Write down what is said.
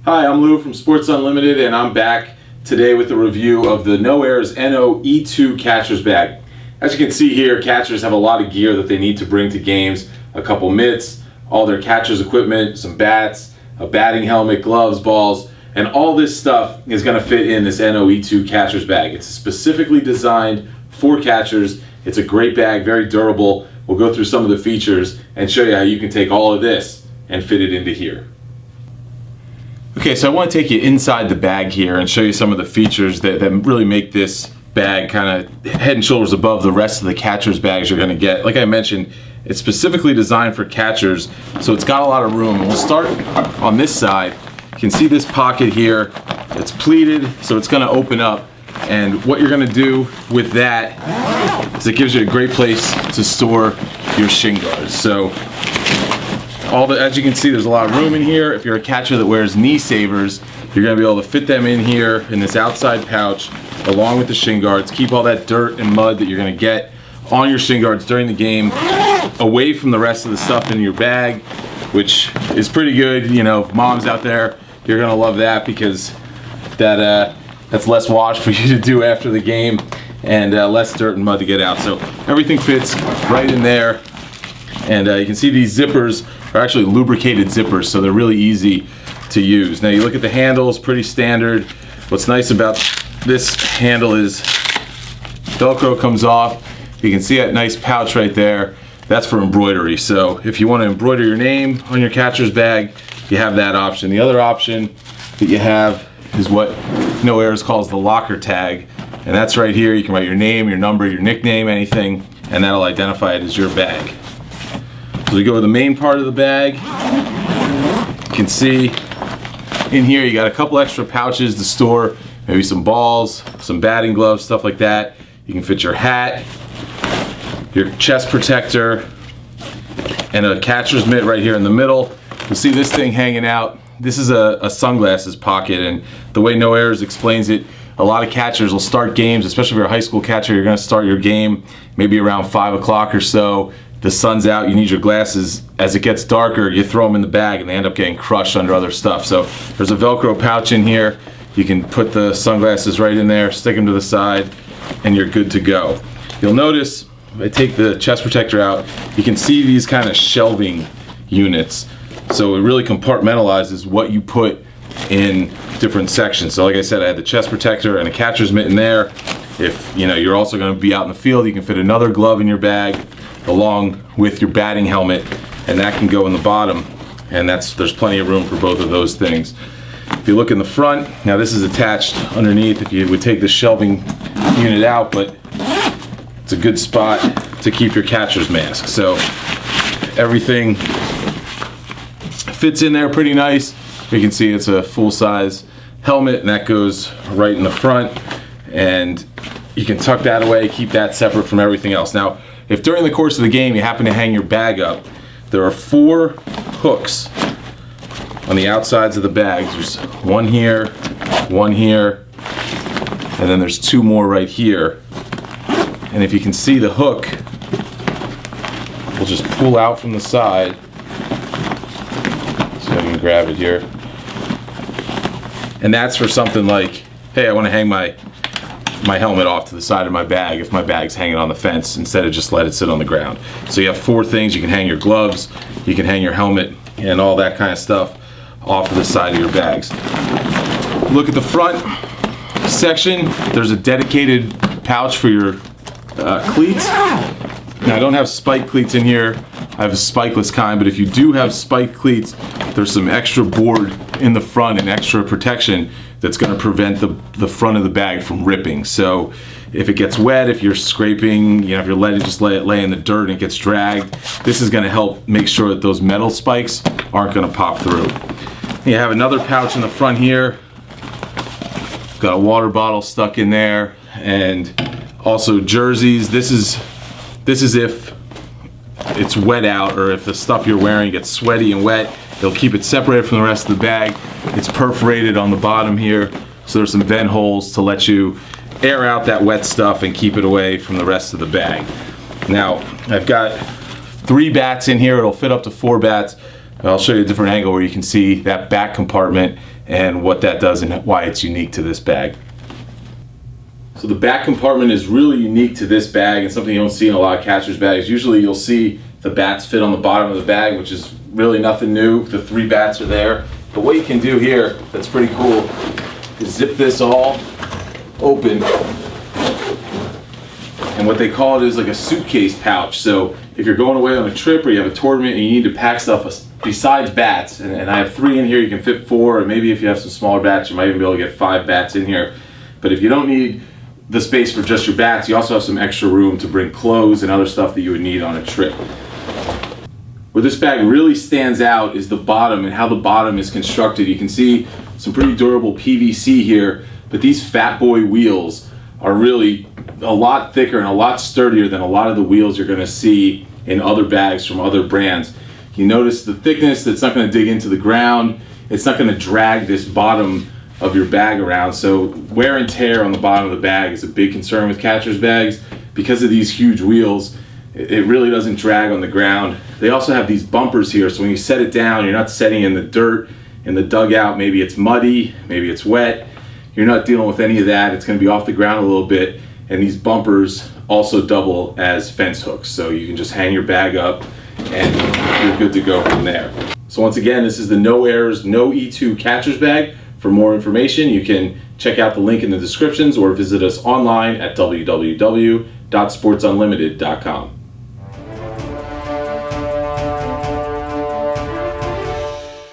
Hi, I'm Lou from Sports Unlimited, and I'm back today with a review of the No Airs NO E2 catcher's bag. As you can see here, catchers have a lot of gear that they need to bring to games. A couple mitts, all their catcher's equipment, some bats, a batting helmet, gloves, balls, and all this stuff is going to fit in this NO E2 catcher's bag. It's specifically designed for catchers. It's a great bag, very durable. We'll go through some of the features and show you how you can take all of this and fit it into here. Okay, so I want to take you inside the bag here and show you some of the features that really make this bag kind of head and shoulders above the rest of the catcher's bags you're going to get. Like I mentioned, it's specifically designed for catchers, so it's got a lot of room. We'll start on this side. You can see this pocket here. It's pleated, so it's going to open up. And what you're going to do with that is it gives you a great place to store your shin guards. So as you can see, there's a lot of room in here. If you're a catcher that wears knee savers, you're going to be able to fit them in here in this outside pouch along with the shin guards. Keep all that dirt and mud that you're going to get on your shin guards during the game away from the rest of the stuff in your bag, which is pretty good. You know, moms out there, you're going to love that because that's less wash for you to do after the game and less dirt and mud to get out. So everything fits right in there. And you can see these zippers are actually lubricated zippers, so they're really easy to use. Now you look at the handles, pretty standard. What's nice about this handle is Velcro comes off. You can see that nice pouch right there. That's for embroidery. So if you want to embroider your name on your catcher's bag, you have that option. The other option that you have is what No Airs calls the locker tag. And that's right here. You can write your name, your number, your nickname, anything, and that'll identify it as your bag. So we go to the main part of the bag. You can see in here you got a couple extra pouches to store maybe some balls, some batting gloves, stuff like that. You can fit your hat, your chest protector, and a catcher's mitt right here in the middle. You'll see this thing hanging out. This is a sunglasses pocket, and the way No Airs explains it, a lot of catchers will start games, especially if you're a high school catcher, you're going to start your game maybe around 5 o'clock or so. The sun's out, you need your glasses. As it gets darker, you throw them in the bag and they end up getting crushed under other stuff. So there's a Velcro pouch in here. You can put the sunglasses right in there, stick them to the side, and you're good to go. You'll notice, if I take the chest protector out, you can see these kind of shelving units. So it really compartmentalizes what you put in different sections. So like I said, I had the chest protector and a catcher's mitt in there. If you're also going to be out in the field, you can fit another glove in your bag along with your batting helmet, and that can go in the bottom, and there's plenty of room for both of those things. If you look in the front, now this is attached underneath if you would take the shelving unit out, but it's a good spot to keep your catcher's mask. So everything fits in there pretty nice. You can see it's a full-size helmet, and that goes right in the front, and you can tuck that away, keep that separate from everything else. Now, if during the course of the game you happen to hang your bag up, there are 4 hooks on the outsides of the bags. There's one here, and then there's 2 more right here. And if you can see the hook, we'll just pull out from the side. So I can grab it here. And that's for something like, hey, I want to hang my helmet off to the side of my bag if my bag's hanging on the fence instead of just let it sit on the ground. So you have 4 things. You can hang your gloves, you can hang your helmet, and all that kind of stuff off of the side of your bags. Look at the front section. There's a dedicated pouch for your cleats. Now I don't have spike cleats in here. I have a spikeless kind, but if you do have spike cleats, there's some extra board in the front and extra protection that's going to prevent the front of the bag from ripping. So if it gets wet, if you're scraping, if you're just let it lay in the dirt and it gets dragged, this is going to help make sure that those metal spikes aren't going to pop through. You have another pouch in the front here. Got a water bottle stuck in there, and also jerseys. This is if it's wet out, or if the stuff you're wearing gets sweaty and wet, it'll keep it separated from the rest of the bag. It's perforated on the bottom here, so there's some vent holes to let you air out that wet stuff and keep it away from the rest of the bag. Now, I've got 3 bats in here. It'll fit up to 4 bats. I'll show you a different angle where you can see that back compartment and what that does and why it's unique to this bag. So the back compartment is really unique to this bag and something you don't see in a lot of catcher's bags. Usually you'll see the bats fit on the bottom of the bag, which is really nothing new. The 3 bats are there. But what you can do here that's pretty cool is zip this all open. And what they call it is like a suitcase pouch. So if you're going away on a trip or you have a tournament and you need to pack stuff besides bats, and I have 3 in here, you can fit 4, or maybe if you have some smaller bats, you might even be able to get 5 bats in here. But if you don't need the space for just your bats, you also have some extra room to bring clothes and other stuff that you would need on a trip. Where this bag really stands out is the bottom and how the bottom is constructed. You can see some pretty durable PVC here, but these Fat Boy wheels are really a lot thicker and a lot sturdier than a lot of the wheels you're going to see in other bags from other brands. You notice the thickness, that's not going to dig into the ground. It's not going to drag this bottom of your bag around. So wear and tear on the bottom of the bag is a big concern with catcher's bags. Because of these huge wheels, it really doesn't drag on the ground. They also have these bumpers here, so when you set it down, you're not setting in the dirt, in the dugout. Maybe it's muddy, maybe it's wet. You're not dealing with any of that. It's going to be off the ground a little bit. And these bumpers also double as fence hooks, so you can just hang your bag up and you're good to go from there. So once again, this is the No Errors No E2 catcher's bag. For more information, you can check out the link in the descriptions or visit us online at www.sportsunlimited.com.